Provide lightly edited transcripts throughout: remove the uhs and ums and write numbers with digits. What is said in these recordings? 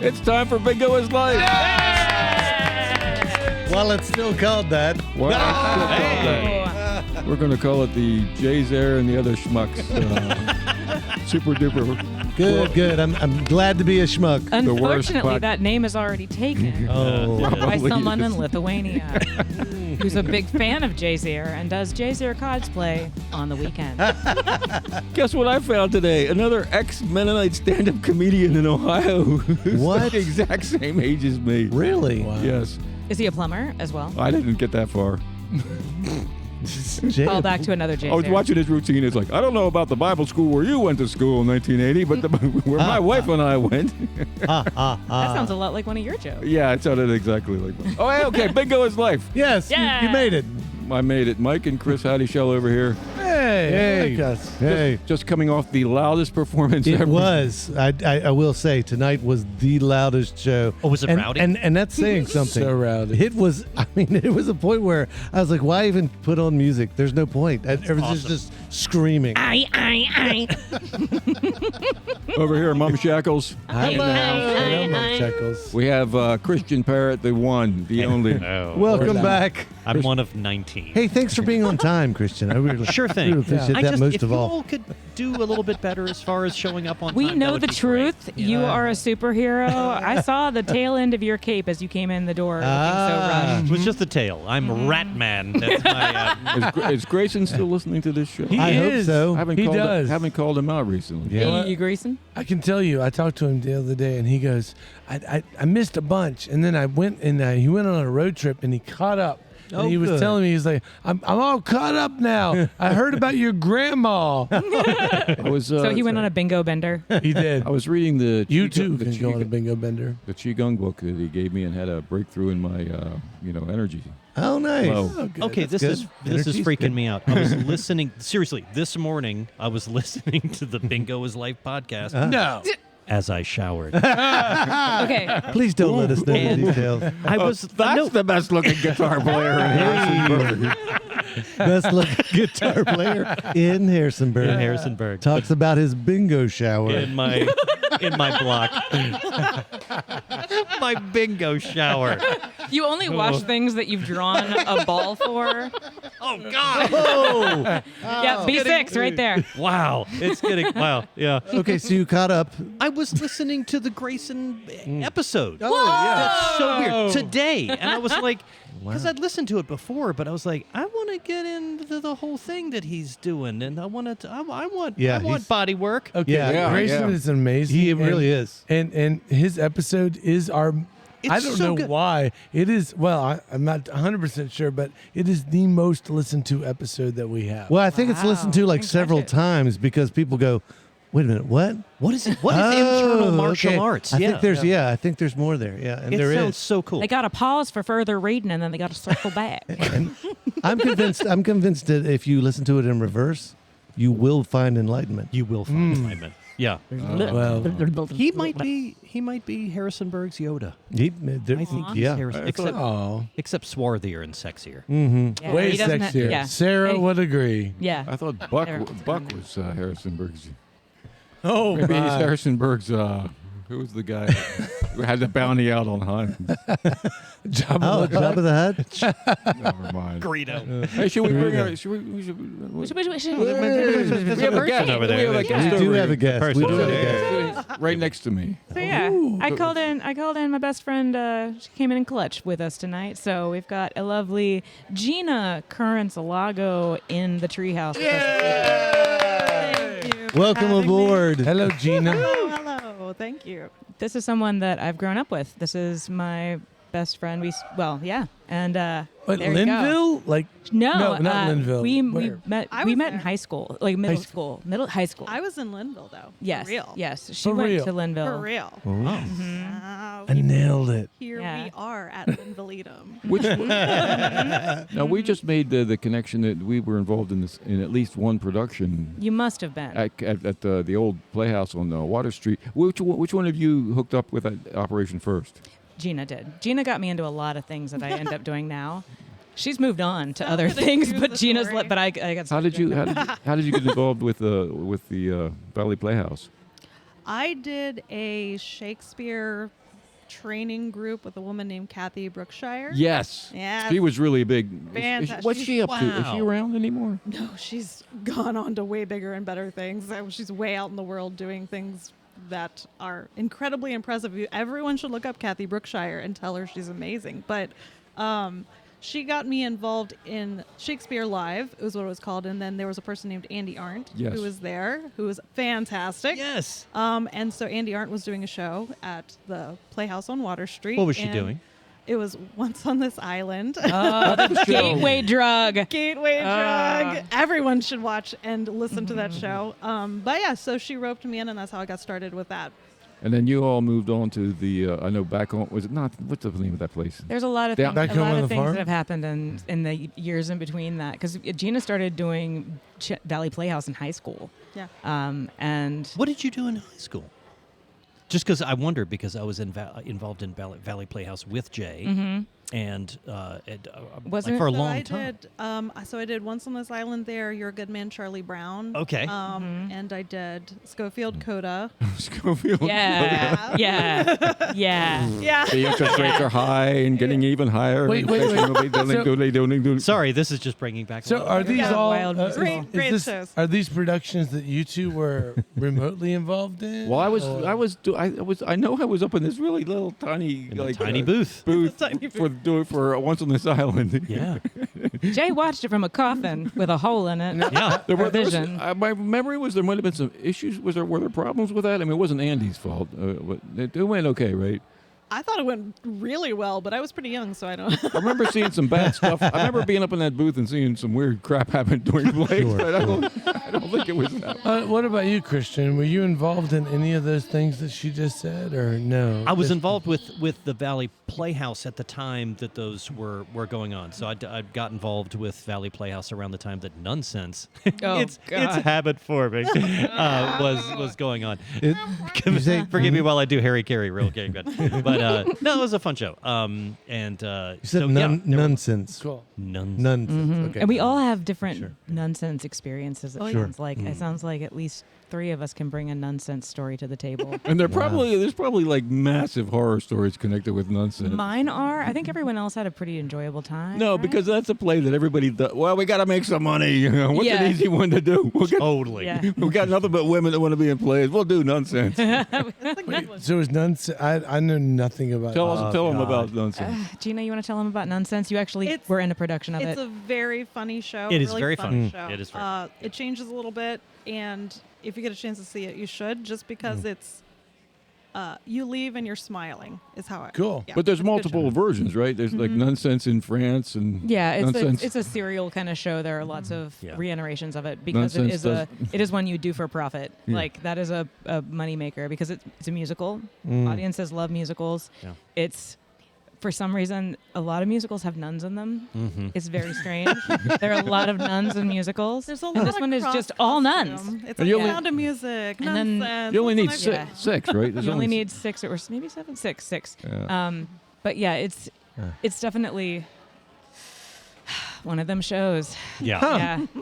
It's time for Bingo is Life. Well, it's still called that. Well, it's still called that. We're going to call it the Jay's Air and the other schmucks. Super duper. Good. I'm glad to be a schmuck. Unfortunately, that name is already taken Oh. by someone in Lithuania who's a big fan of Jay-Zir and does Jay-Zir cosplay on the weekend. Guess what I found today? Another ex-Mennonite stand-up comedian in Ohio who's What? the exact same age as me. Really? Yes. Is he a plumber as well? I didn't get that far. Call back to another Jay-Zir. I was watching his routine. It's like, I don't know about the Bible school where you went to school in 1980, but where my wife and I went. That sounds a lot like one of your jokes. Yeah, it sounded exactly like one. Oh, hey, okay. Bingo is life. Yes, Yeah. you made it. I made it. Mike and Chris Howdy Shell over here. Hey. Hey. Just coming off the loudest performance It ever. was. I will say, tonight was the loudest show. Oh, was it rowdy? And that's saying something. So rowdy. It was, it was a point where I was like, why even put on music? There's no point. Everything's just screaming. Over here, Mom Shackles. Hello, Mom Shackles. We have Christian Parrott, the one, the only. Welcome back. I'm one of 19. Hey, thanks for being on time, Christian. I really, Sure thing. really appreciate I that just, most if of you all. all could do a little bit better as far as showing up on We time, that know would the be truth. great. You are a superhero. I saw the tail end of your cape as you came in the door looking so rushed. It was just the tail. I'm Rat Man. That's my. Is Grayson still listening to this show? I hope so. Haven't He called does. Haven't called him out recently. Yeah. Hey, you Grayson? I can tell you, I talked to him the other day, and he goes, I missed a bunch, and then I went and he went on a road trip, and he caught up. And he was telling me, he's like, I'm all caught up now. I heard about your grandma. I was. So he went on a bingo bender. He did. I was reading the. You Qigong- too the can go on a Qigong- bingo bender. The Qigong book that he gave me and had a breakthrough in my, energy. Oh, nice. Flow. Oh, good. Okay, That's this good. is Energy's freaking good. me out. I was listening. Seriously, this morning I was listening to the Bingo is Life podcast No. as I showered. Okay. Please don't let us know the And- details. I was That's the best looking guitar player in Harrisonburg. Best looking guitar player in Harrisonburg. in Harrisonburg. Talks about his bingo shower. in my block. My bingo shower. You only wash things that you've drawn a ball for. Oh God! Oh! Yeah, B6 right there. Wow, it's getting yeah. Okay, so you caught up. I was listening to the Grayson episode. Oh, yeah. That's so weird today, and I was like, because I'd listened to it before, but I was like, I want to get into the whole thing that he's doing, and I want he's- body work. Okay, Yeah, Grayson yeah. is amazing. He and- really is. And his episode is our. I It's don't so know good. why. It is, well, I'm not 100% sure, but it is the most listened to episode that we have. Well, I think it's listened to like Didn't catch several it. times because people go, wait a minute, what? What is it? What is internal martial okay. arts? I think there's more there. Yeah, and it there sounds is. so cool. They got to pause for further reading and then they got to circle back. I'm convinced that if you listen to it in reverse, you will find enlightenment. You will find enlightenment. Yeah. Well, He might be Harrisonburg's Yoda. I think he's yeah. Harrison, oh, except swarthier and sexier. Yeah, way he doesn't ha- sexier. yeah. Sarah Hey. would agree. Yeah. I thought Buck There. was Harrisonburg's. Oh, Maybe he's my. Harrisonburg's. Who was the guy who had the bounty out on Hunt? Oh, Jabba the Hutt? Never mind. Greedo. Hey, should we bring our? Should we? We should. We have a guest over there. We have a Yeah. guest We over do here. have a guest. We do have a guest. Right next to me. So yeah, I called in my best friend. She came in clutch with us tonight. So we've got a lovely Gina Currence Alago in the treehouse. with us. Thank you for Welcome having me. aboard. Hello, Gina. Hello, thank you. This is someone that I've grown up with. This is my best friend. And What, there you go. Linville? Like, No, not Linville. We Where? met I we was met in there. high school, like high school. I was in Linville though. Yes, For real. yes. She For went real. to Linville. For real. I nailed it. Here Yeah. we are at Linvilletum. Which? Now we just made the connection that we were involved in this in at least one production You must have been. at the old Playhouse on Water Street. Which one of you hooked up with that operation first? Gina did. Gina got me into a lot of things that I end up doing now. She's moved on to other for the things, cue but the Gina's. story. But I got. How did you get involved with the Valley Playhouse? I did a Shakespeare training group with a woman named Kathy Brookshire. Yes. Yes. She was really big. Fantastic. What's she up to? Is she Wow. around anymore? No, she's gone on to way bigger and better things. She's way out in the world doing things that are incredibly impressive. Everyone should look up Kathy Brookshire and tell her she's amazing. But she got me involved in Shakespeare Live, is what it was called. And then there was a person named Andy Arndt Yes. who was there, who was fantastic. Yes. And so Andy Arndt was doing a show at the Playhouse on Water Street. What was she and doing? It was Once on This Island. Oh, the gateway drug. Gateway drug. Everyone should watch and listen to that show. But yeah, so she roped me in, and that's how I got started with that. And then you all moved on to the, I know back on, was it not, what's the name of that place? There's a lot of Down- things, Back a home lot on of the things farm? that have happened in the years in between that. Because Gina started doing Valley Playhouse in high school. Yeah. And What did you do in high school? Just because I wonder, because I was involved in Valley Playhouse with Jay, and Wasn't like for a it- long time. So I did Once on This Island there, You're a Good Man, Charlie Brown. Okay. And I did Schofield Coda. Schofield. yeah, yeah, yeah. Yeah. The interest rates are high and getting even higher. Wait. So- Sorry, this is just bringing back. So are these Yeah. all Wild musical. Great shows. Are these productions that you two were remotely involved in? Well, Or- I know I was up in this really little tiny, In a tiny booth. Tiny for Once on This Island. Yeah. Jay watched it from a coffin with a hole in it. Yeah. There was, Vision. my memory was there might have been some issues. Were there problems with that? I mean, it wasn't Andy's fault. It went okay, right? I thought it went really well, but I was pretty young, so I don't. I remember seeing some bad stuff. I remember being up in that booth and seeing some weird crap happen during plays, but I don't think it was that. What about you, Christian? Were you involved in any of those things that she just said, or no? I was Just- involved with the Valley Playhouse at the time that those were going on. So I got involved with Valley Playhouse around the time that Nonsense, Oh, it's God. habit forming, was going on. You say- Forgive me while I do Harry Carey real good. But no, it was a fun show. And You said so, yeah, there were nonsense. Cool. nonsense. Nonsense. Okay. And we all have different Sure. nonsense experiences. It Oh, yeah. sounds like it sounds like at least 3 of us can bring a nonsense story to the table. And there's probably like massive horror stories connected with nonsense. Mine are. I think everyone else had a pretty enjoyable time. No, right? because that's a play that everybody does. Well, we got to make some money. What's Yeah. an easy one to do? Totally. Yeah. We got nothing but women that want to be in plays. We'll do nonsense. That's a good one. So is nonsense? I know nothing about. Tell them God. about nonsense. Gina, you want to tell them about nonsense? You actually It's- were in a production of It's it. a very funny show. It is really very fun funny. show. It is very It changes a little bit, and if you get a chance to see it, you should, just because it's you leave and you're smiling is how I. Cool. Yeah, But there's it's a good multiple show. versions, right? There's like nonsense in France and Yeah, nonsense. it's a serial kind of show. There are lots of Yeah. reiterations of it because Nonsense it is one you do for profit. Yeah. Like that is a moneymaker because it's a musical. Audiences love musicals. Yeah. It's for some reason a lot of musicals have nuns in them. Mm-hmm. It's very strange. There are a lot of nuns in musicals. There's a lot and this of one is cross just all nuns. costume. It's And a you only- Sound of Music. And then Nonsense. you only need That's six, what I- six, right? There's You only need 6 or maybe 7, 6. Yeah. But yeah, it's definitely one of them shows. Yeah.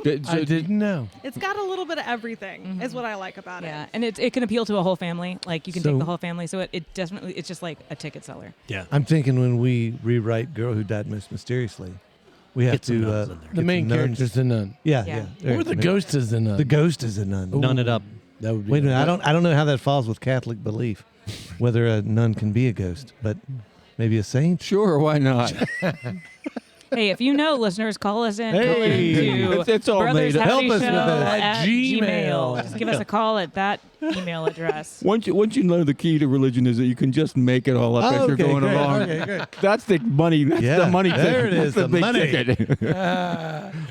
Yeah. I didn't know. It's got a little bit of everything. Is what I like about Yeah, it. and it can appeal to a whole family. Like you can So- take the whole family. So it definitely it's just like a ticket seller. Yeah. I'm thinking when we rewrite "Girl Who Died Most Mysteriously," we have Get some to. nuns in there. The main nuns. character's the nun. Yeah, Yeah. yeah. Or the ghost is the nun. The ghost is a nun. None it up. That would be. Wait a minute. I don't know how that falls with Catholic belief, whether a nun can be a ghost, but maybe a saint. Sure, why not? Hey, if you know, listeners, call us in. Hey. Call in to It's all Brothers made up. Howdy Help us Show with that. at Gmail. Gmail. Just give us a call at that email address. Once you know the key to religion is that you can just make it all up as you're Okay, going great. along. Okay, great. That's the money. That's Yeah, the money. there ticket. it is, That's the big money. ticket.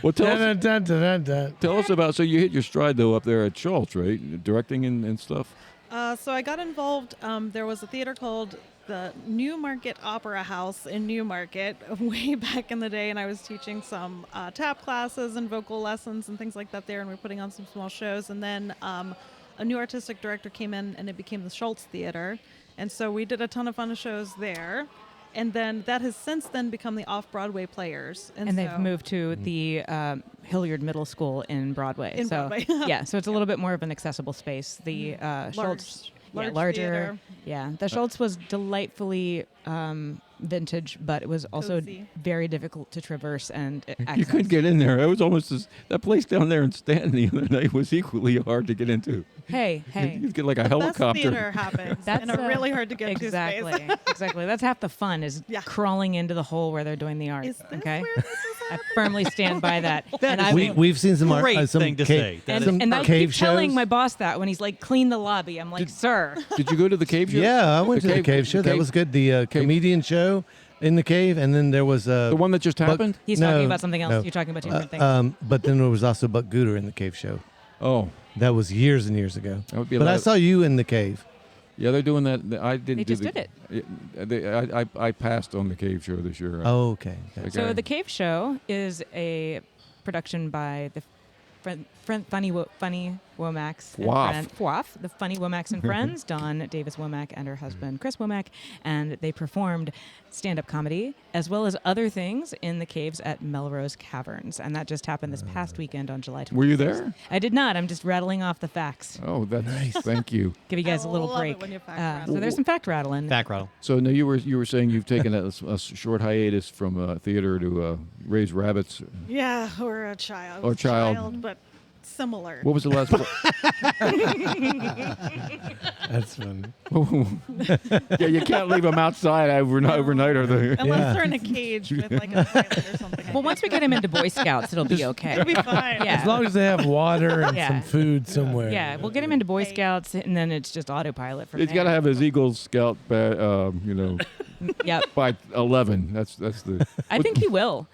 Well, Dun, dun, dun, dun, dun. tell us about. So you hit your stride though up there at Schultz, right? Directing and stuff. So I got involved. There was a theater called the Newmarket Opera House in Newmarket way back in the day, and I was teaching some tap classes and vocal lessons and things like that there, and we were putting on some small shows. And then a new artistic director came in, and it became the Schultz Theater, and so we did a ton of fun shows there. And then that has since then become the Off-Broadway Players. And they've so- moved to the Hilliard Middle School in Broadway. In so Broadway. yeah, so it's a little bit more of an accessible space. The Schultz. Large theater. Yeah, the Schultz was delightfully vintage, but it was also Cozy. very difficult to traverse and access. You couldn't get in there. It was almost that place down there in Stanton the other night was equally hard to get into. Hey. You get like a Best helicopter. theater happens That's in a really hard to get to space. Exactly. That's half the fun is Yeah. crawling into the hole where they're doing the art. Is this Okay, where this is I happening? firmly stand by that. and I We, will- we've seen some Great some thing to cave, say. That some and I cave keep telling shows. my boss that when he's like, clean the lobby. I'm like, sir. Did you go to the cave show? Yeah, I went to the cave show. the That cave- was good. The comedian show in the cave, and then there was The one that just happened? He's No, talking about something else. no. You're talking about two different things. But then there was also Buck Gooder in the cave show. Oh, That was years and years ago. that would be a But lot I of- saw you in the cave. Yeah, they're doing that. I didn't. They do just the, did it. I passed on the cave show this year. Oh, okay. Okay. So the Cave Show is a production by the Funny Womack's and Fwaf. friend- Fwaf, the Funny Womack's and friends, Dawn Davis Womack and her husband Chris Womack, and they performed stand-up comedy as well as other things in the caves at Melrose Caverns, and that just happened this past weekend on July 26th. Were you there? I did not. I'm just rattling off the facts. Oh, that's nice. Thank you. Give you guys I a little love it break. when you fact rattle. So there's some fact rattling. Back rattle. So no, you were saying you've taken a short hiatus from theater to raise rabbits. Yeah, or a child. Or child. But similar. What was the last? That's fun. Yeah, you can't leave them outside overnight, are they? Unless Yeah. they're in a cage with like a toilet or something. Well, once we get him into Boy Scouts, it'll be okay. it'll be fine. Yeah. As long as they have water and Yeah. some food somewhere. Yeah, we'll get him into Boy Scouts, and then it's just autopilot from He's there. got to have his Eagle Scout, Yep, by 11. That's the. I think he will.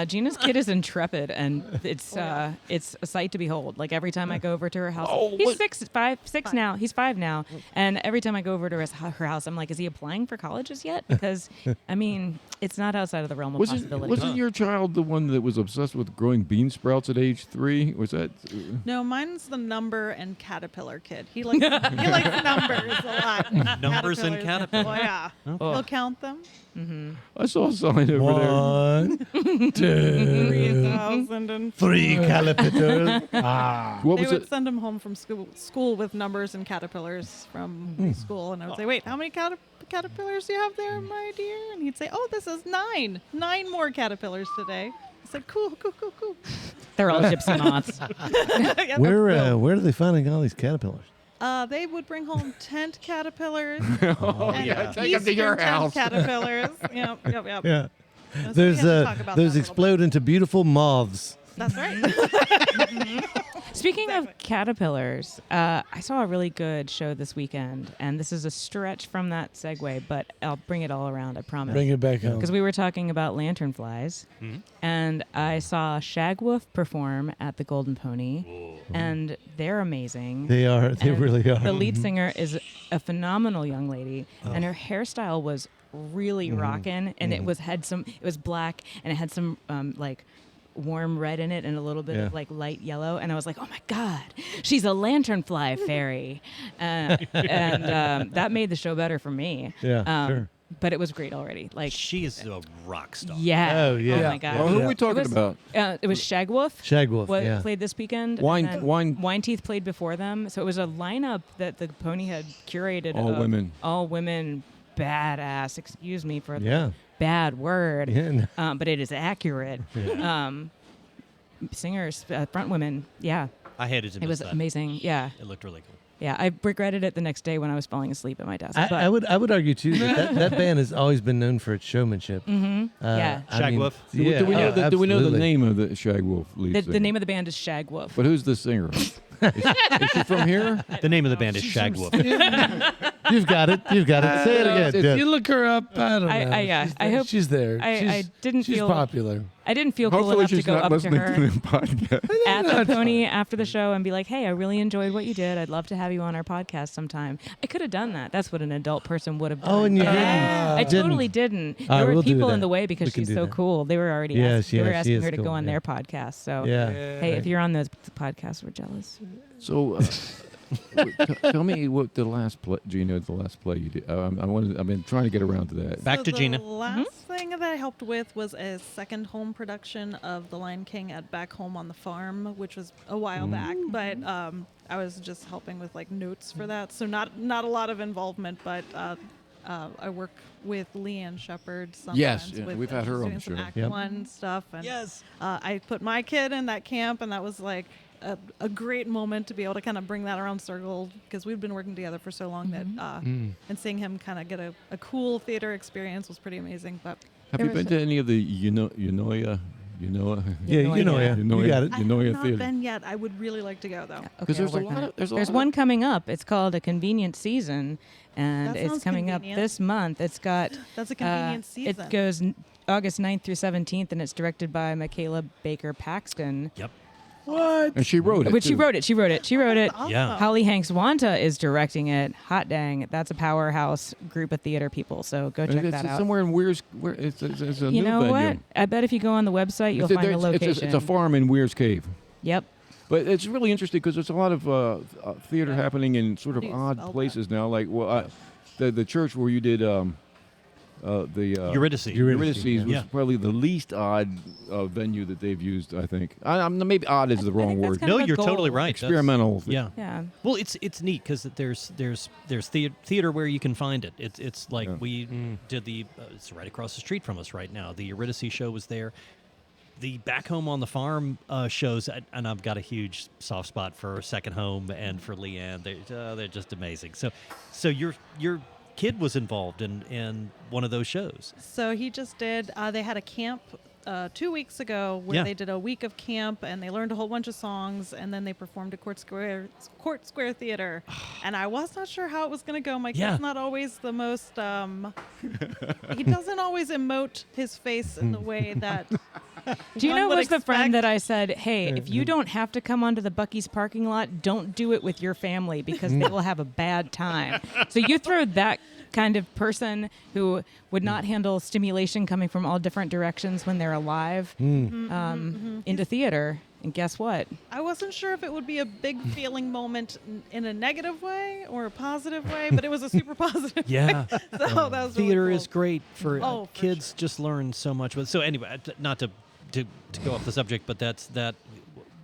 Gina's kid is intrepid, and it's a sight to behold. Like every time I go over to her house, he's 6 now. He's 5 now, and every time I go over to her house, I'm like, is he applying for colleges yet? Because I mean, it's not outside of the realm of possibility. Wasn't your child the one that was obsessed with growing bean sprouts at age 3? Was that? No, mine's the number and caterpillar kid. He likes numbers a lot. Numbers and caterpillars. Oh yeah, he'll count them. I saw a sign over there. 1, 2, 3,003. caterpillar. What They was would it? send him home from school with numbers and caterpillars from school, and I would say, "Wait, how many caterpillars do you have there, my dear?" And he'd say, "Oh, this is 9. 9 more caterpillars today." I said, "Cool." They're all gypsy moths. Yeah, Where are they finding all these caterpillars? they would bring home tent caterpillars. Oh and yeah, take them to Eastern your tent house. Caterpillars. Yep. Yeah. So we There's have to talk about that a those little explode into beautiful moths. bit. That's right. Speaking of caterpillars, I saw a really good show this weekend, and this is a stretch from that segue, but I'll bring it all around, I promise. Bring it back home. Because we were talking about lanternflies, and I saw Shagwolf perform at the Golden Pony, and they're amazing. They are. They And really are. The lead singer is a phenomenal young lady, and her hairstyle was really rocking, and it was black, and it had some like warm red in it and a little bit of like light yellow, and I was like, oh my god, she's a lanternfly fairy, and that made the show better for me. Yeah, sure. But it was great already. Like, She is a rock star. yeah. Oh, yeah. Oh my god. Well, who are we It talking was- about? It was Shagwolf. Shagwolf. What Yeah. played this weekend? Wine- and then Wine- Wine Teeth played before them. So it was a lineup that the Pony had curated. All of women. All women, badass. Excuse me for the Yeah. bad word. Yeah. But it is accurate. Singers, front women. Yeah, I hated to it miss was that. amazing. Yeah, It looked really cool. yeah. I regretted it the next day when I was falling asleep at my desk. but I would argue too that band has always been known for its showmanship. Yeah. Shagwolf. Yeah, do we know do we know the absolutely. name of the Shagwolf lead the singer? name of the band is Shagwolf. But who's the singer? is she from here? The name of the band is Shagwolf. You've got it. You've got it. Say it again. If Yeah. you look her up, I don't know. I She's I there. hope- she's there. I didn't she's feel popular. I didn't feel cool Hopefully enough to she's go not up to listening her to the podcast. at No, the it's Pony after the show and be like, "Hey, I really enjoyed what you did. I'd love to have you on our podcast sometime." I could have done that. That's what an adult person would have done. Oh, and you But didn't. I Didn't. totally didn't. I There were will do people in that. the way We because can she's do so that. cool. They were already Yes, they were yes, she asking is her to cool, go on yeah. their podcast. So Yeah. hey, if you're on those podcasts, we're jealous. So Tell me what the last play, Gina, the last play you did. I've been trying to get around to that. Back So to Gina. The last thing that I helped with was a second home production of The Lion King at Back Home on the Farm, which was a while back. But I was just helping with like notes for that, so not a lot of involvement. But I work with Leanne Shepherd sometimes. Yes, yeah, with, we've had her on doing the some show. Act Yep. 1 stuff. And, Yes. I put my kid in that camp, and that was like a great moment to be able to kind of bring that around circle, because we've been working together for so long that and seeing him kind of get a cool theater experience was pretty amazing. But Have you been to any of the Unoya? Yeah, you know, yeah. You got it. I have Unoya not theater. been yet. I would really like to go though. Okay, there's I'll a work on lot it. of- there's a There's lot one of- coming up. It's called A Convenient Season, and That it's sounds coming convenient. up this month. It's got That's a convenient season. It goes August 9th through 17th, and it's directed by Michaela Baker Paxton. Yep. What? And she wrote it. But she too. wrote it. She wrote it. Awesome. Yeah. Holly Hanks Wanta is directing it. Hot dang, that's a powerhouse group of theater people. So go And check it's that out. somewhere in Weir's. Where it's a You new know venue. what? I bet if you go on the website, you'll find the location. It's a farm in Weir's Cave. Yep. But it's really interesting because there's a lot of theater happening in sort of How do you odd spell that? places now. Like the church where you did the Eurydice. Eurydice was Yeah. probably the least odd venue that they've used. I think. Maybe odd is the wrong think that's word. kind No, of a you're goal. totally right. That's- Experimental. Yeah. Yeah. Well, it's neat because there's theater where you can find it. It's like Yeah. we did the it's right across the street from us right now. The Eurydice show was there. The Back Home on the Farm shows, and I've got a huge soft spot for Second Home and for Leanne. They're just amazing. So your kid was involved in one of those shows. So he just did. They had a camp 2 weeks ago where Yeah. they did a week of camp, and they learned a whole bunch of songs, and then they performed at Court Square Theater. And I was not sure how it was going to go. My kid's Yeah. not always the most. He doesn't always emote his face in the way that. Gina one would was the friend expect. that I said, hey, if you don't have to come onto the Buc-ee's parking lot, don't do it with your family because they will have a bad time. So you throw that kind of person who would not handle stimulation coming from all different directions when they're alive into theater. And guess what? I wasn't sure if it would be a big feeling moment in a negative way or a positive way, but it was a super positive. Yeah. So that was really Theater cool. is great for Oh, for kids. Just learn so much. But so anyway, not to go off the subject, but that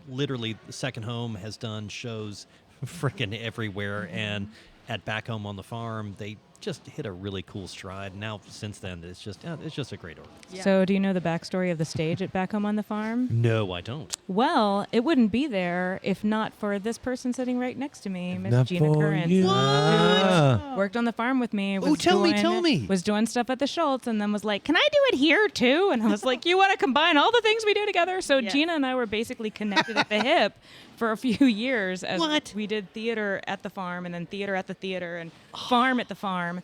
literally the Second Home has done shows freaking everywhere, and at Back Home on the Farm, they just hit a really cool stride. Now since then, it's just a great order. Yeah. So do you know the backstory of the stage at Back Home on the Farm? No, I don't. Well, it wouldn't be there if not for this person sitting right next to me, Miss Not Gina for Currence. you. Worked on the farm with me. Was tell me, doing- tell me. Was doing stuff at the Schultz, and then was like, "Can I do it here too?" And I was like, "You want to combine all the things we do together?" So Yes. Gina and I were basically connected at the hip for a few years as What? we did theater at the farm, and then theater at the theater, and farm at the farm.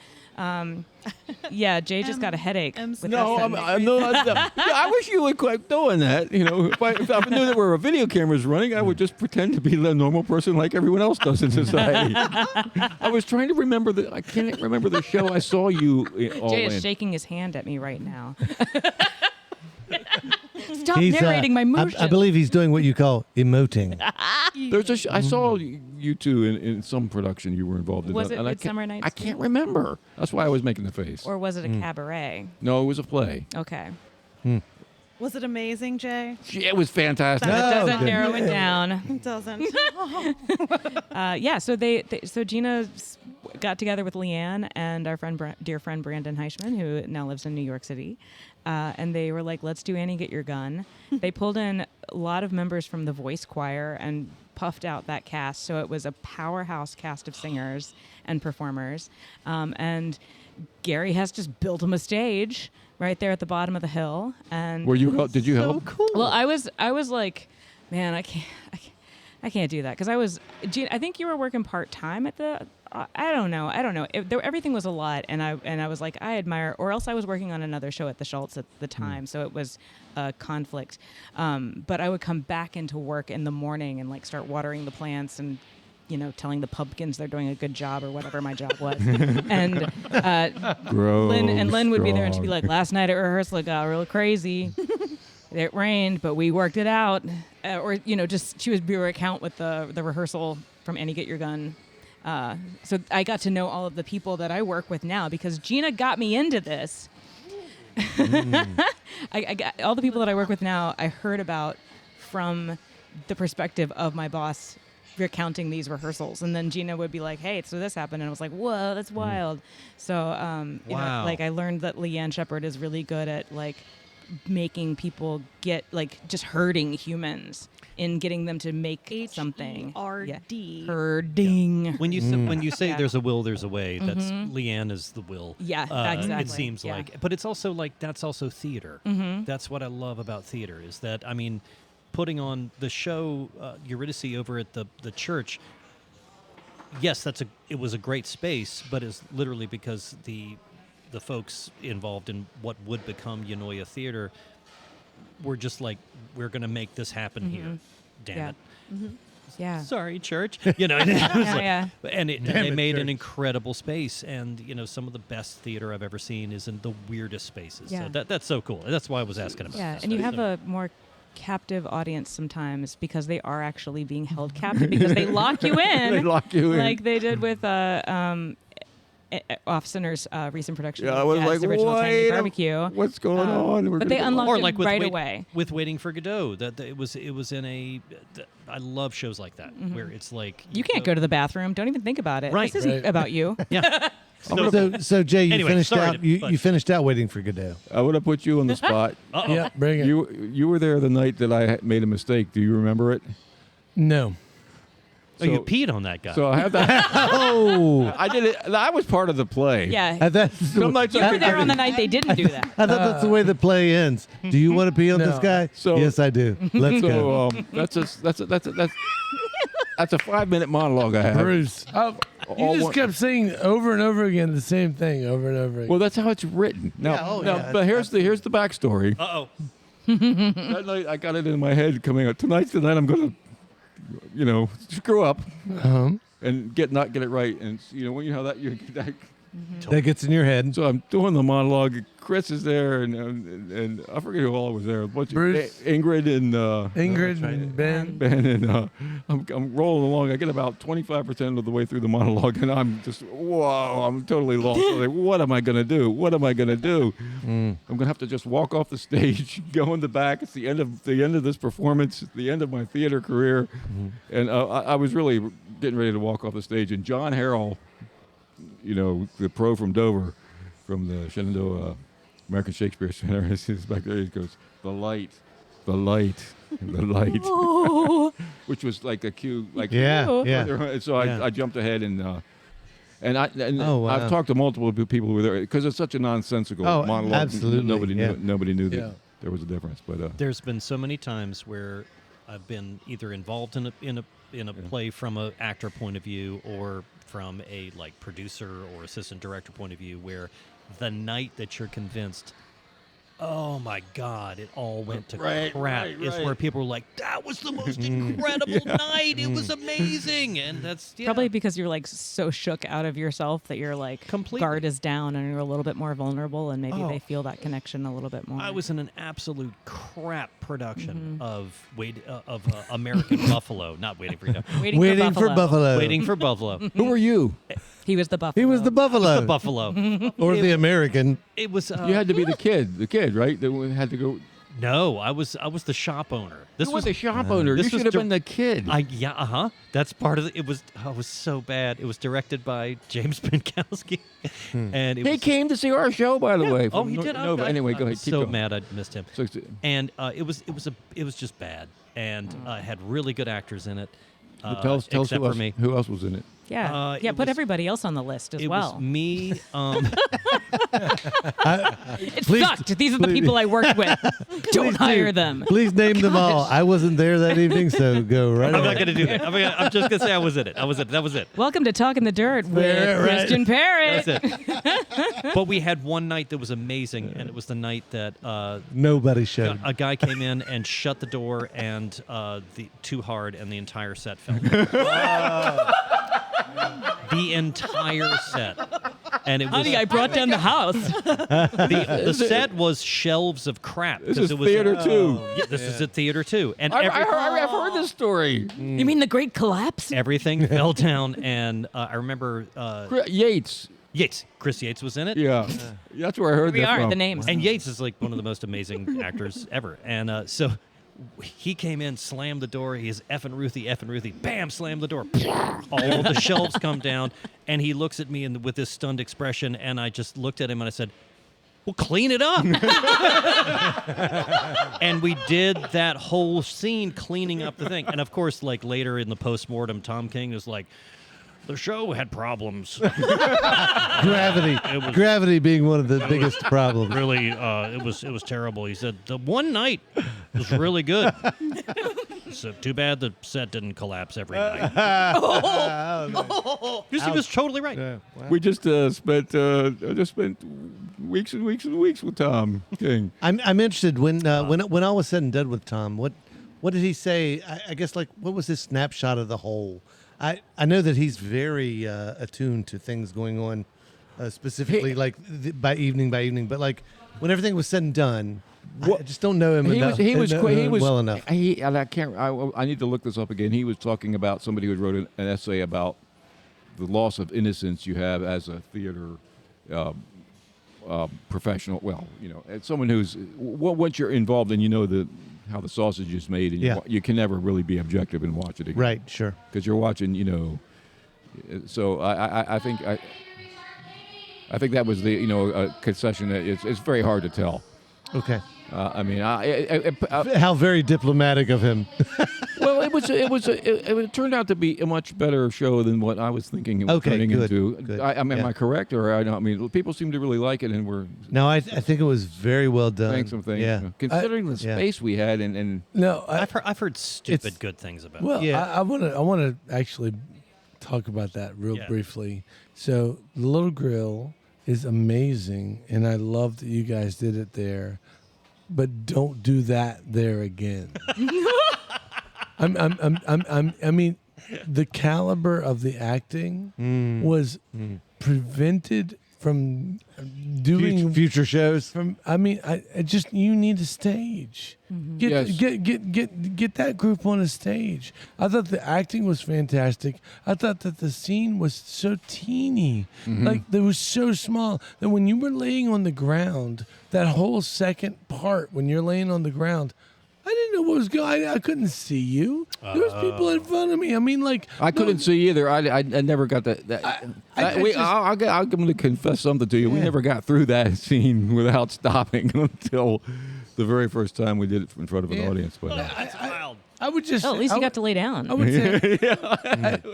Yeah, Jay just got a headache. with No, that sentence. I wish you would quit doing that. You know, if I knew that where a video camera was running, I would just pretend to be a normal person like everyone else does in society. I was trying to remember I can't remember the show I saw you all Jay in. is shaking his hand at me right now. Stop He's, narrating my I motions. believe he's doing what you call emoting. There's I saw you two in some production you were involved in. Was it and I Midsummer can't- Night's I can't Dream? remember. That's why I was making the face. Or was it a cabaret? No, it was a play. Okay. Was it amazing, Jay? Yeah, it was fantastic. That Oh, doesn't good. narrow it down. It doesn't. Yeah, so Gina got together with Leanne and our dear friend Brandon Heichman, who now lives in New York City, and they were like, "Let's do Annie, Get Your Gun." They pulled in a lot of members from the voice choir and puffed out that cast, so it was a powerhouse cast of singers and performers. And Gary has just built them a stage right there at the bottom of the hill, and Did you help? Cool. well, I was like, man, I can't do that because Gina, I think you were working part time at the. I don't know. Everything was a lot, and I was like, I admire. Or else I was working on another show at the Schultz at the time, so it was a conflict. But I would come back into work in the morning and like start watering the plants and, you know, telling the pumpkins they're doing a good job or whatever my job was. And Lynn would be there and she'd be like, last night at rehearsal it got real crazy. It rained, but we worked it out. Or, you know, just she would be recount what the rehearsal from Annie Get Your Gun. So I got to know all of the people that I work with now because Gina got me into this. I got all the people that I work with now. I heard about from the perspective of my boss recounting these rehearsals, and then Gina would be like, "Hey, so this happened," and I was like, "Whoa, that's wild." So, you know, Wow. like I learned that Leanne Shepard is really good at like making people get like just herding humans in getting them to make something. H-E-R-D. Herding. When you say Yeah. there's a will, there's a way. That's Leanne is the will. Yeah, exactly. It seems Yeah. like, but it's also like that's also theater. That's what I love about theater is that I mean, putting on the show Eurydice over at the church. Yes, it was a great space, but it's literally because the folks involved in what would become Eunoia Theater were just like, we're going to make this happen here. Damn Yeah. it. Yeah. Sorry, church. You know, it was like- Yeah. and they it, made an church. incredible space. And, you know, some of the best theater I've ever seen is in the weirdest spaces. Yeah. So that's so cool. That's why I was asking about Yeah, this. and you have a more captive audience sometimes because they are actually being held captive because they lock you in. They lock you in. like they did with Off Center's recent production. Yeah, I of was Dad's like, original Chinese wait, barbecue. what's going on? We're but gonna they go- unlocked or it like with right away. with Waiting for Godot, that it was in a. I love shows like that where it's like You can't go to the bathroom. Don't even think about it. Right. This isn't Right. about you. yeah. So Jay, you Anyway, finished sorry out. to- You but- finished out Waiting for Godot. I would have put you on the spot. Uh-oh. Yeah, bring it. You were there the night that I made a mistake. Do you remember it? No. Oh, you So- peed on that guy. So I have that. Oh, I did it. I was part of the play. Yeah. that's Some nights You I were there on the night they didn't do that. I thought that's the way the play ends. Do you want to pee on this No. guy? So- yes, I do. Let's go. So that's a 5-minute monologue I have. Bruce. All You just one- kept saying over and over again the same thing over and over again. Well, that's how it's written. Now, Yeah, oh, now yeah, but here's the backstory. Uh-oh. That night I got it in my head coming out. Tonight's the night I'm gonna, screw up and not get it right. And when you know that That gets in your head. So I'm doing the monologue. Chris is there, and I forget who all was there. A bunch Bruce. of Ingrid and Ingrid and Ben. Ben, and I'm rolling along. I get about 25% of the way through the monologue, and I'm just I'm totally lost. I'm like, what am I gonna do? What am I gonna do? I'm gonna have to just walk off the stage, go in the back. It's the end of this performance, the end of my theater career, and I was really getting ready to walk off the stage. And John Harrell, the pro from Dover, from the Shenandoah American Shakespeare Center, is back there. He goes, the light, the light, the light, which was like a cue, like Yeah, Oh. yeah. And so Yeah. I jumped ahead and Oh, wow. I've talked to multiple people who were there because it's such a nonsensical Oh, monologue. absolutely, Nobody yeah. knew that Yeah. there was a difference. But There's been so many times where I've been either involved in a play from an actor point of view or from a like producer or assistant director point of view where the night that you're convinced, oh my God, it all went to crap, is where people were like, that was the most incredible night. It was amazing. And that's Probably because you're like so shook out of yourself that your like Completely. guard is down and you're a little bit more vulnerable and maybe Oh. they feel that connection a little bit more. I was in an absolute crap production of American Buffalo, not Waiting for You, Waiting, for Buffalo. Waiting for Buffalo. who were you? He was the buffalo. He was the Buffalo. The Buffalo. or the American. It was. You had to be the kid, right? That had to go. No, I was the shop owner. This You was the shop owner. this You was should have dir- been the kid. That's part of it. It was so bad. It was directed by James Pinkowski, and it he was, came to see our show, by the way. Oh, from he did. No, but anyway, go I'm ahead. Keep so going. mad I missed him. So, And it was just bad, and it had really good actors in it. tell us except who for else, me. who else was in it. Yeah. it Put was- everybody else on the list as It well. was me. It Please- sucked. These are the people I worked with. Don't hire them. Please name them all. I wasn't there that evening, so go right I'm ahead. not going to do that. I'm just going to say I was in it. That was it. Welcome to Talk in the Dirt with Fair, right. Christian Parrott. That's it. But we had one night that was amazing, and it was the night that Nobody showed. a guy came in and shut the door and too hard, and the entire set fell. The entire set, and it was Honey, I brought down the house. the set was shelves of crap. This 'cause is it was theater too. Yeah, this is at theater too, and I've heard this story? You mean the Great Collapse? Everything fell down, and I remember Yates. Chris Yates was in it. Yeah. That's where I heard We that are from. the names. And Yates is like one of the most amazing actors ever. And so he came in, slammed the door. He is effing Ruthie. Bam, slammed the door. All the shelves come down. And he looks at me with this stunned expression. And I just looked at him and I said, well, clean it up. And we did that whole scene cleaning up the thing. And of course, like later in the postmortem, Tom King was like, the show had problems. Gravity being one of the biggest problems. Really, it was terrible. He said the one night was really good. So too bad the set didn't collapse every night. He was totally right. Yeah. Wow. We just spent weeks and weeks and weeks with Tom King. I'm interested when all was said and done with Tom. What did he say? I guess like what was his snapshot of the whole? I know that he's very attuned to things going on, specifically by evening. But like when everything was said and done, I just don't know him. He was well enough. And I can't. I need to look this up again. He was talking about somebody who wrote an essay about the loss of innocence you have as a theater professional. Well, as someone who's once you're involved and how the sausage is made, and you can never really be objective and watch it again. Right. Sure. Because you're watching. So I think that was the a concession that it's very hard to tell. Okay. I mean, How very diplomatic of him. well, it turned out to be a much better show than what I was thinking it was Okay, turning good, into. good. Am Yeah. I correct, or I mean, people seem to really like it, and we're No, I think it was very well done. saying some things. Yeah. Considering the space we had, and No, I've heard stupid It's- good things about it. well, Yeah. I want to actually talk about that real Yeah. briefly. So the Little Grill is amazing, and I love that you guys did it there. But don't do that there again. I mean, the caliber of the acting was prevented from doing future shows. I just you need a stage. Yes. Get that group on a stage. I thought the acting was fantastic. I thought that the scene was so teeny, like they was so small that when you were laying on the ground, that whole second part when you're laying on the ground. I didn't know what was going on. I couldn't see you. There was people in front of me. I mean, like I couldn't see either. I never got that. I'm going to confess something to you. We Yeah. never got through that scene without stopping until the very first time we did it in front of an Yeah. audience. But That's wild. I would just. Oh, at least I you would- got to lay down. I would say,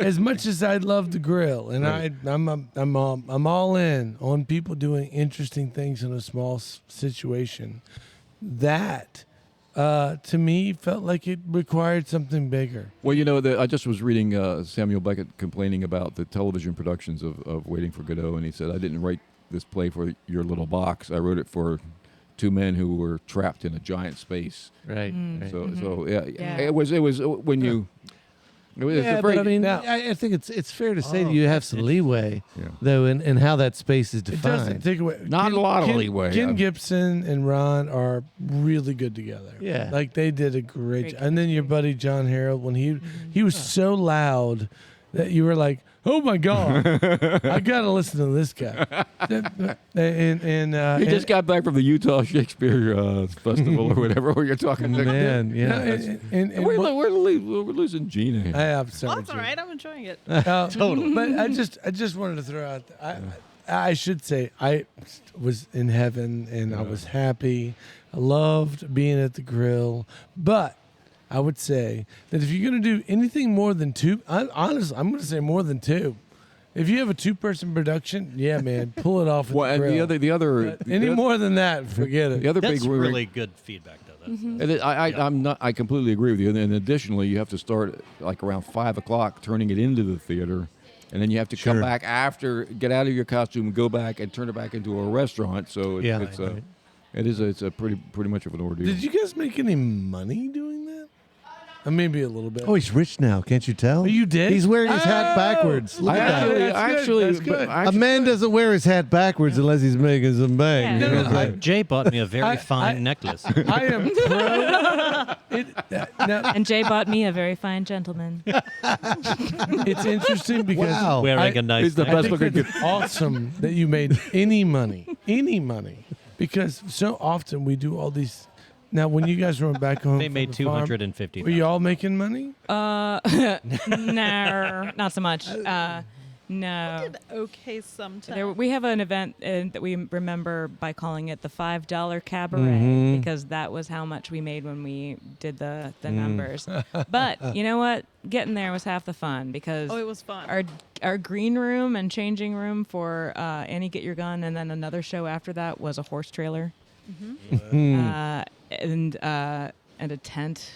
as much as I love the grill, and I'm all in on people doing interesting things in a small situation. That to me felt like it required something bigger. well, I just was reading Samuel Beckett complaining about the television productions of Waiting for Godot, and he said, "I didn't write this play for your little box. I wrote it for two men who were trapped in a giant space." Right. right. So Yeah. it was when you. It was Yeah, a very, but I mean, Now- I think it's fair to say that you have some leeway, Yeah. though, in how that space is It doesn't defined. take away. Not a lot of leeway. Ken Gibson and Ron are really good together. Yeah. like they did a great Great job. And then your buddy John Harold, when he was so loud that you were like, "Oh my God, I gotta listen to this guy." he just got back from the Utah Shakespeare Festival or whatever, where you're talking. Man, yeah. We're losing Gina here. I'm sorry. Well, that's all Jim. right. I'm enjoying it. Totally. But I just wanted to throw out. I should say I was in heaven and I was happy. I loved being at the grill, but I would say that if you're going to do anything more than two, honestly, I'm going to say more than two. If you have a two-person production, yeah, man, pull it off. At Well, the grill. and the other But any more than that, forget it. the other That's big really good feedback, though. That's, I'm not. I completely agree with you. And additionally, you have to start like around 5 o'clock, turning it into the theater, and then you have to come Sure. back after, get out of your costume, and go back and turn it back into a restaurant. So Yeah. it's a pretty much of an ordeal. Did you guys make any money doing that? Maybe a little bit. Oh, he's rich now. Can't you tell? Oh, you did? He's wearing his hat Oh! backwards. Look I at that. That's good. A man doesn't wear his hat backwards unless he's making some bang. Yeah. You know what I'm saying? Jay bought me a very I- fine necklace. I am pro. Now, And Jay bought me a very fine gentleman. it's interesting because Wow. Wearing a nice He's the neck- I best think looking it's awesome that you made any money, because so often we do all these. Now, when you guys went back home, They from made the farm, 250. Were you all making money? No, not so much. No. Did okay sometimes. We have an event that we remember by calling it the $5 Cabaret because that was how much we made when we did the numbers. But you know what? Getting there was half the fun because Oh, it was fun. our green room and changing room for Annie Get Your Gun and then another show after that was a horse trailer and a tent.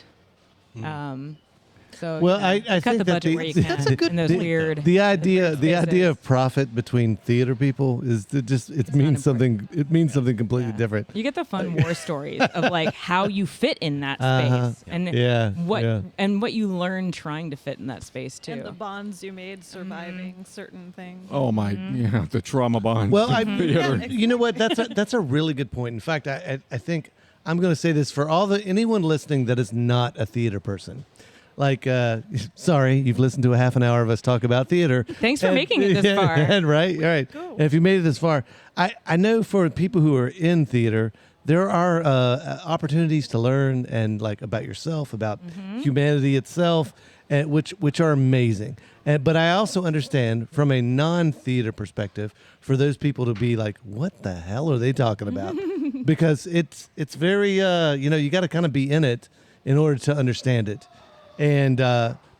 So Well, you know, I cut think the that budget where you can. That's a good in those point, weird. The idea spaces. of profit between theater people is to just it not means important. something. It means something completely Yeah. different. You get the fun war stories of like how you fit in that space and Yeah, what yeah. and what you learn trying to fit in that space too. and the bonds you made surviving certain things. Oh my, yeah, the trauma bond. Well, Theater. you know what? That's a really good point. In fact, I think I'm going to say this for anyone listening that is not a theater person. Like, sorry, you've listened to a half an hour of us talk about theater. Thanks for making it this far. And right, all right. Cool. And if you made it this far, I know for people who are in theater, there are opportunities to learn and like about yourself, about humanity itself, and which are amazing. But I also understand from a non-theater perspective for those people to be like, what the hell are they talking about? Because it's very you got to kind of be in it in order to understand it. And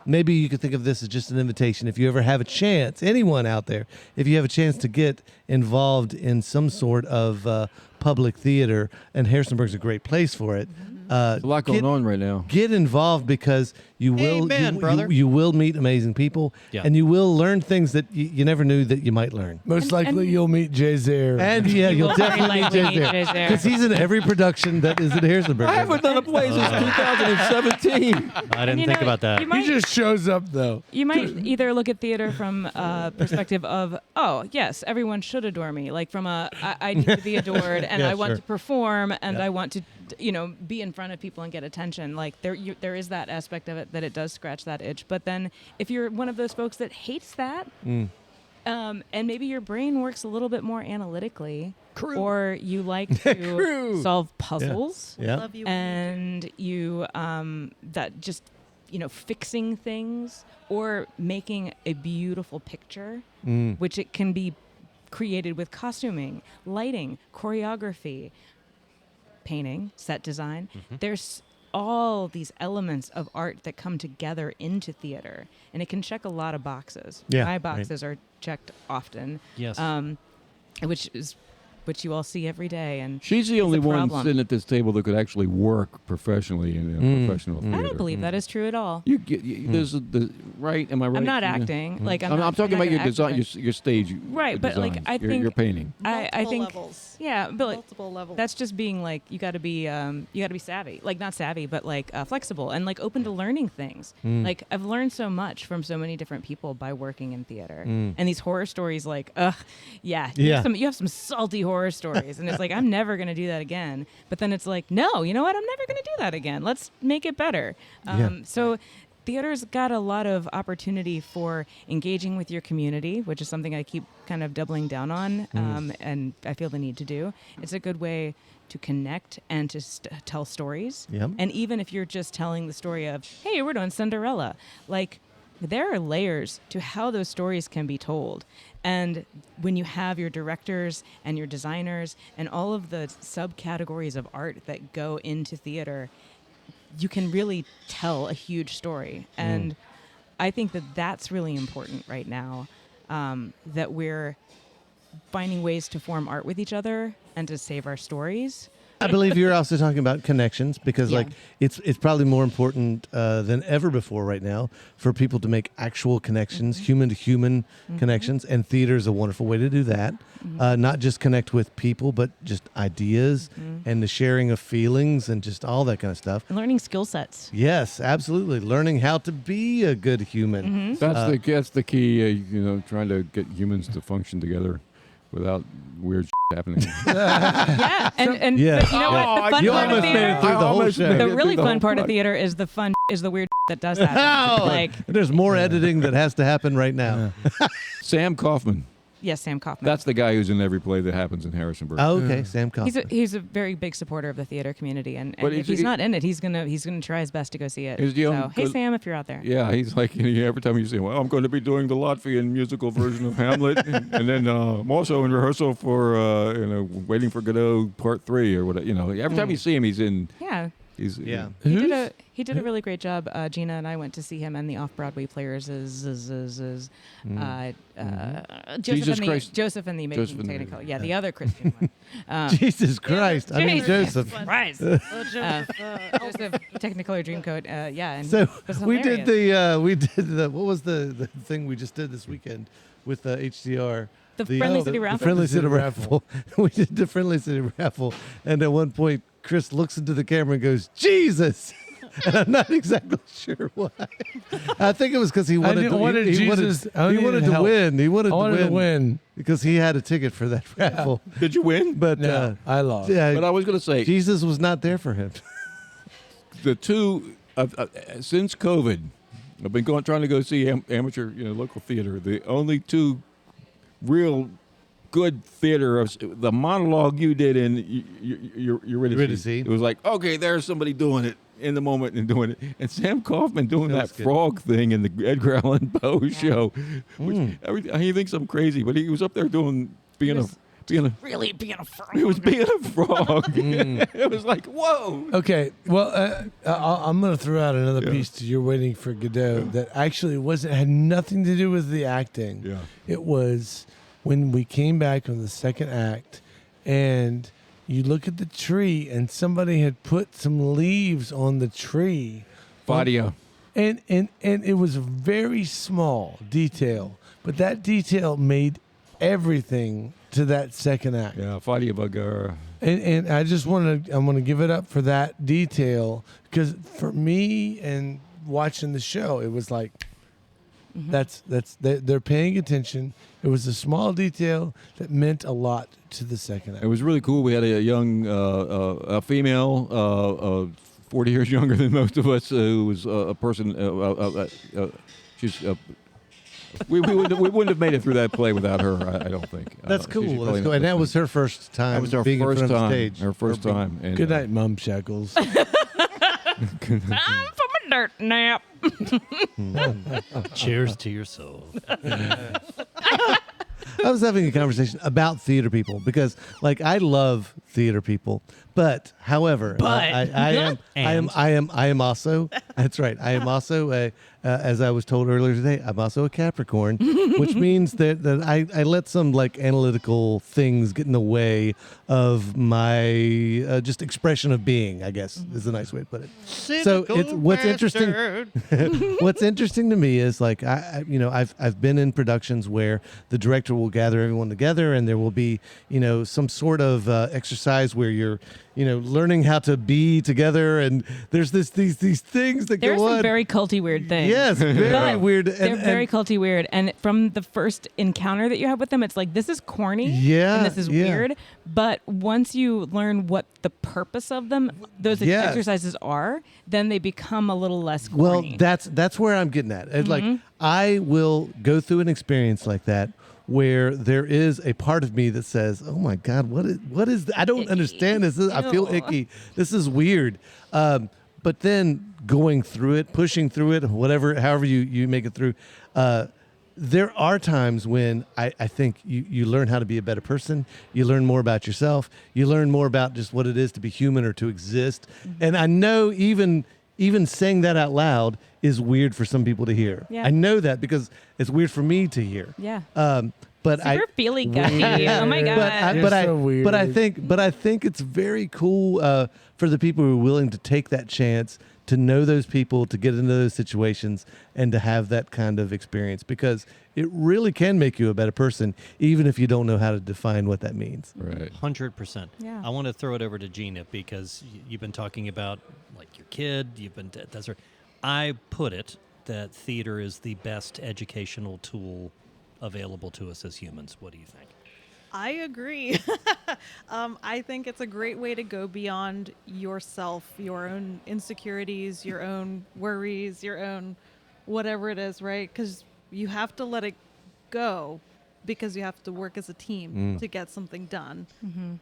maybe you could think of this as just an invitation. If you ever have a chance, anyone out there, if you have a chance to get involved in some sort of public theater, and Harrisonburg's a great place for it. There's a lot going on right now. Get involved because you will Amen, you, brother. you will meet amazing people, Yeah. and you will learn things that you never knew that you might learn. Most likely, you'll meet Jay Zare. And yeah, You you'll will very definitely meet likely Jay meet there Jay Zare. because he's in every production that is at Harrisonburg. I haven't done a play since 2017. I didn't You think know, about that. You he might, just shows up though. you might either look at theater from a perspective of, oh yes, everyone should adore me, like from I need to be adored and Yeah, I want sure. to perform and I want to be in front of people and get attention. Like there is that aspect of it that it does scratch that itch. But then if you're one of those folks that hates that, and maybe your brain works a little bit more analytically, or you like to solve puzzles, Yeah. Love you. and you that just fixing things or making a beautiful picture, which it can be created with costuming, lighting, choreography, painting, set design. There's all these elements of art that come together into theater, and it can check a lot of boxes. Yeah, My right. boxes are checked often. Yes. Which you all see every day. And She's the only a one problem. sitting at this table that could actually work professionally in a professional theater. I don't believe that is true at all. There's right? Am I right? I'm not Yeah. acting. Like I'm I'm talking not about your gonna design, act your stage. Right, but, like, designs, I your think- painting. I Multiple think levels. yeah, but like, Multiple levels. that's just being like you got to be savvy, like not savvy, but like flexible and like open to learning things. Like I've learned so much from so many different people by working in theater, and these horror stories, like you have some salty horror stories, and it's like I'm never gonna do that again. But then it's like no, you know what? I'm never gonna do that again. Let's make it better. So. Theater's got a lot of opportunity for engaging with your community, which is something I keep kind of doubling down on, and I feel the need to do. It's a good way to connect and to tell stories. Yep. And even if you're just telling the story of, hey, we're doing Cinderella, like there are layers to how those stories can be told. And when you have your directors and your designers and all of the subcategories of art that go into theater, you can really tell a huge story. And I think that that's really important right now, that we're finding ways to form art with each other and to save our stories. I believe you're also talking about connections because, Yeah. like, it's probably more important than ever before right now for people to make actual connections, human to human connections, and theater is a wonderful way to do that. Not just connect with people, but just ideas and the sharing of feelings and just all that kind of stuff. And learning skill sets. Yes, absolutely. Learning how to be a good human. That's the key. Trying to get humans to function together without weird happening. Yeah, and Yeah. but you know what? The fun You part of almost made theater, it through the whole show. the really fun part of theater is the fun is the weird that does that. Oh, Like, there's more editing that has to happen right now. Sam Kaufman. yes, Sam Kaufman. That's the guy who's in every play that happens in Harrisonburg. Oh, okay, Sam Kaufman. He's a very big supporter of the theater community, and But if he's not in it, he's gonna try his best to go see it. Is the So, hey good- Sam, if you're out there. Yeah, he's like every time you say, "Well, I'm going to be doing the Latvian musical version of Hamlet," and then I'm also in rehearsal for Waiting for Godot Part 3 or whatever. Every time you see him, he's in. Yeah. He's Yeah. He did a really great job. Gina and I went to see him and the off-Broadway players Jesus Christ. Joseph and the Amazing Joseph and the- Technicolor. Yeah, the other Christian one. Jesus Christ. I mean, Jesus Joseph. Christ. Joseph Technicolor Dreamcoat. Yeah, and So it was we did hilarious. what was the thing we just did this weekend with HDR? The Friendly City Raffle? The Friendly City Raffle. We did the Friendly City Raffle, and at one point, Chris looks into the camera and goes, "Jesus." And I'm not exactly sure why. I think it was because he wanted to wanted he Jesus- I wanted, he needed wanted to help. win. He I wanted, wanted to win. because he had a ticket for that raffle. Did you win? But No, I lost. yeah, But I was going to say Jesus was not there for him. the two since COVID, I've been trying to go see amateur local theater. The only two real good theater of the monologue you did in Eurydice. It was like, okay, there's somebody doing it in the moment and doing it, and Sam Kaufman doing That that was good. frog thing in the Edgar Allan Poe show. Which, he thinks I'm crazy, but he was up there being a Really being a frog. he was being a frog. It was like, whoa. Okay, well, I'm going to throw out another piece to You're Waiting for Godot that actually had nothing to do with the acting. Yeah. It was when we came back on the second act, and you look at the tree, and somebody had put some leaves on the tree. Fadia. And it was a very small detail, but that detail made everything to that second act. Yeah, Fadia Bagara. And I just want to give it up for that detail, because for me and watching the show, it was like they're paying attention. It was a small detail that meant a lot to the second act. It was really cool. We had a young a female, 40 years younger than most of us, who was a person. She's. We wouldn't have made it through that play without her. I don't think. That's She's cool. probably That's not cool. And that listening. was her first time. That was our being in first front of time. stage. Her first time. And, Good night, Mum Shackles. I'm from a dirt nap. Cheers to your soul. I was having a conversation about theater people because, like, I love theater people, but however, I am also. That's right. I am also as I was told earlier today, I'm also a Capricorn, which means that I let some like analytical things get in the way of my just expression of being, I guess is a nice way to put it. So it's what's interesting. What's interesting to me is like I've been in productions where the director will gather everyone together and there will be some sort of exercise where you're learning how to be together, and there's these things that There's go some on. very culty weird things. Yes, very But weird. They're very culty weird, and from the first encounter that you have with them, it's like, this is corny. Yeah, and this is yeah. weird. But once you learn what the purpose of them, those Yes. exercises are, then they become a little less Well, corny. that's where I'm getting at. It's like I will go through an experience like that where there is a part of me that says, "Oh my God, what is? I don't understand this. I feel Ew. icky. This is weird." But then going through it, pushing through it, however you make it through. There are times when I think you learn how to be a better person. You learn more about yourself. You learn more about just what it is to be human or to exist. And I know even saying that out loud is weird for some people to hear. Yeah. I know that because it's weird for me to hear. Yeah. but Super feely gushy. Oh my god. You're so weird. but I think it's very cool for the people who are willing to take that chance to know those people, to get into those situations, and to have that kind of experience, because it really can make you a better person, even if you don't know how to define what that means. Right. 100%. Yeah. I want to throw it over to Gina because you've been talking about like your kid. That's right. I put it that theater is the best educational tool available to us as humans. What do you think? I agree. I think it's a great way to go beyond yourself, your own insecurities, your own worries, your own whatever it is, right? Because you have to let it go because you have to work as a team to get something done.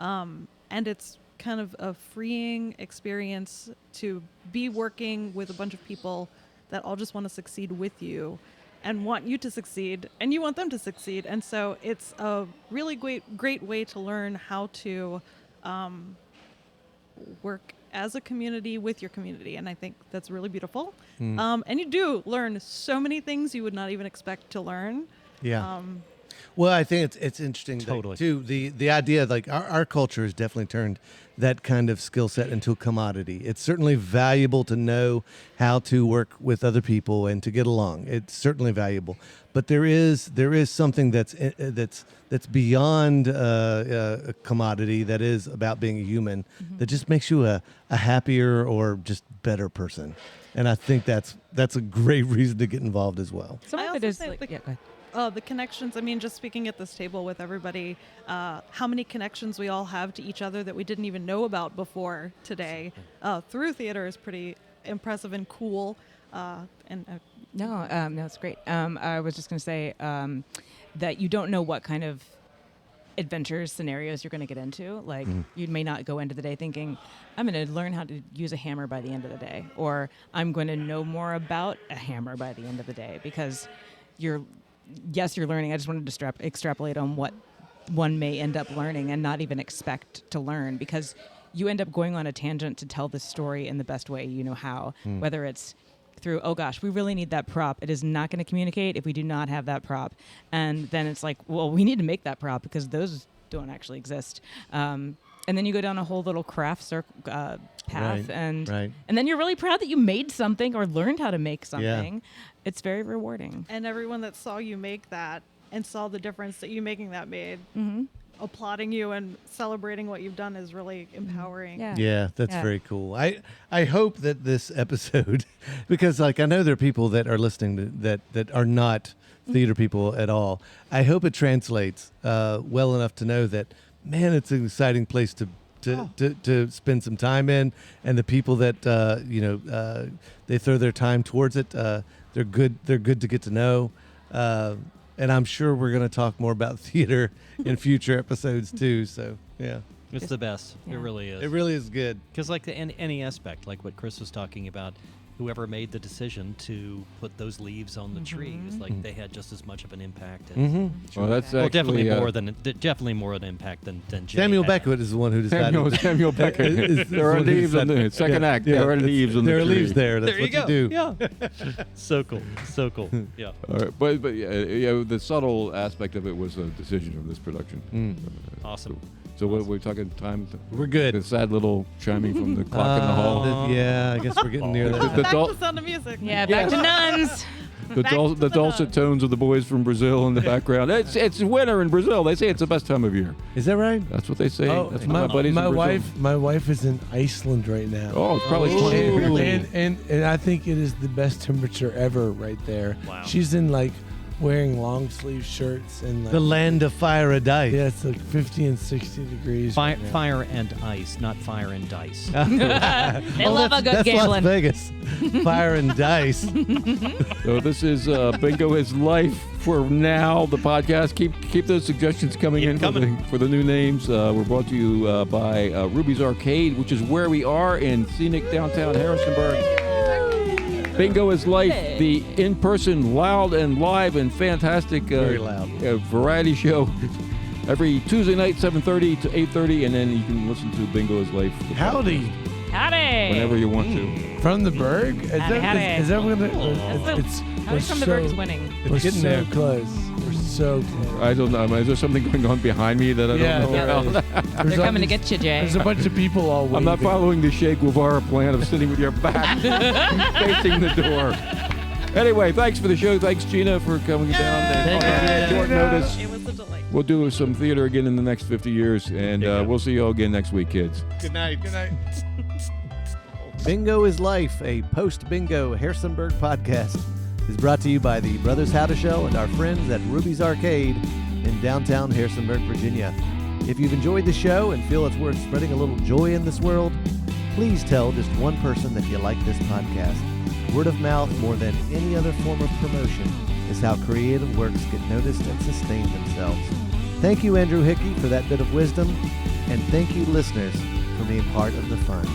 And it's kind of a freeing experience to be working with a bunch of people that all just want to succeed with you and want you to succeed, and you want them to succeed. And so it's a really great way to learn how to work as a community with your community. And I think that's really beautiful. And you do learn so many things you would not even expect to learn. Yeah. Well, I think it's interesting Totally. too. The idea, like our culture has definitely turned that kind of skill set into a commodity. It's certainly valuable to know how to work with other people and to get along. It's certainly valuable, but there is something that's beyond a commodity, that is about being a human, that just makes you a happier or just better person. And I think that's a great reason to get involved as well. Some I of it also is think like, the- yeah, go ahead. The connections, I mean, just speaking at this table with everybody, how many connections we all have to each other that we didn't even know about before today through theater is pretty impressive and cool. No, it's great. I was just going to say that you don't know what kind of adventures, scenarios you're going to get into. Like, you may not go into the day thinking, I'm going to learn how to use a hammer by the end of the day, or I'm going to know more about a hammer by the end of the day, because you're learning. I just wanted to extrapolate on what one may end up learning and not even expect to learn, because you end up going on a tangent to tell the story in the best way you know how, whether it's through, oh gosh, we really need that prop. It is not going to communicate if we do not have that prop. And then it's like, well, we need to make that prop because those don't actually exist. And then you go down a whole little craft path, Right. and then you're really proud that you made something or learned how to make something. Yeah. It's very rewarding. And everyone that saw you make that and saw the difference that you making that made, applauding you and celebrating what you've done is really empowering. Yeah. Yeah, that's Yeah. very cool. I hope that this episode, because like I know there are people that are listening that are not theater people at all. I hope it translates well enough to know that, man, it's an exciting place to spend some time in, and the people that they throw their time towards it. They're good to get to know. And I'm sure we're going to talk more about theater in future episodes too. So yeah, It's the best. Yeah. It really is. it really is good. Because like any aspect, like what Chris was talking about, whoever made the decision to put those leaves on the tree, is like they had just as much of an impact. As, Well, that's well, actually definitely more of an impact than Jay Samuel had. Beckwood is the one who decided. Samuel Beckett. There are one who leaves on the decided- second act. Yeah, There are leaves on the There are tree. leaves there. That's There what you go. do. Yeah. So cool. So cool. Yeah. All right, but yeah, the subtle aspect of it was a decision of this production. Awesome. So what we're talking time. We're good. The sad little chiming from the clock in the hall. Yeah, I guess we're getting near that. The Back dul- to Sound of Music. Yeah, back to nuns. the Back to the dulcet nuns. tones of the boys from Brazil in the background. It's winter in Brazil. They say it's the best time of year. Is that right? That's what they say. Oh, That's what my buddies my in Brazil. my wife is in Iceland right now. Oh, it's probably 20 and I think it is the best temperature ever right there. Wow. She's in like wearing long sleeve shirts and like, The land of fire and ice. yeah, it's like 50 and 60 degrees. Fire, right now. fire and ice, not fire and dice. They love a good that's Las gambling. Vegas. Fire and dice. So this is Bingo is Life for now. The podcast. Keep those suggestions coming Keep in coming. For the new names. We're brought to you by Ruby's Arcade, which is where we are in scenic downtown Harrisonburg. Bingo is Life, the in-person, loud and live and fantastic Very loud. Variety show every Tuesday night, 7:30 to 8:30, and then you can listen to Bingo is Life Howdy Howdy. whenever you want to. From the Berg? Is Howdy, howdy. that gonna, Howdy it's from the Berg is winning. We're It's getting so there. close. We're so close. I don't know. Is there something going on behind me that I don't know about? They're coming to get you, Jay. There's a bunch of people all waiting. I'm not following the Che Guevara plan of sitting with your back facing the door. Anyway, thanks for the show. Thanks, Gina, for coming down. Thank you, Gina. Short notice. It was a delight. We'll do some theater again in the next 50 years, and we'll see you all again next week, kids. Good night. Good night. Bingo is Life, a post-bingo Harrisonburg podcast, is brought to you by the Brothers How to Show and our friends at Ruby's Arcade in downtown Harrisonburg, Virginia. If you've enjoyed the show and feel it's worth spreading a little joy in this world, please tell just one person that you like this podcast. Word of mouth, more than any other form of promotion, is how creative works get noticed and sustain themselves. Thank you, Andrew Hickey, for that bit of wisdom, and thank you, listeners, for being part of the fun.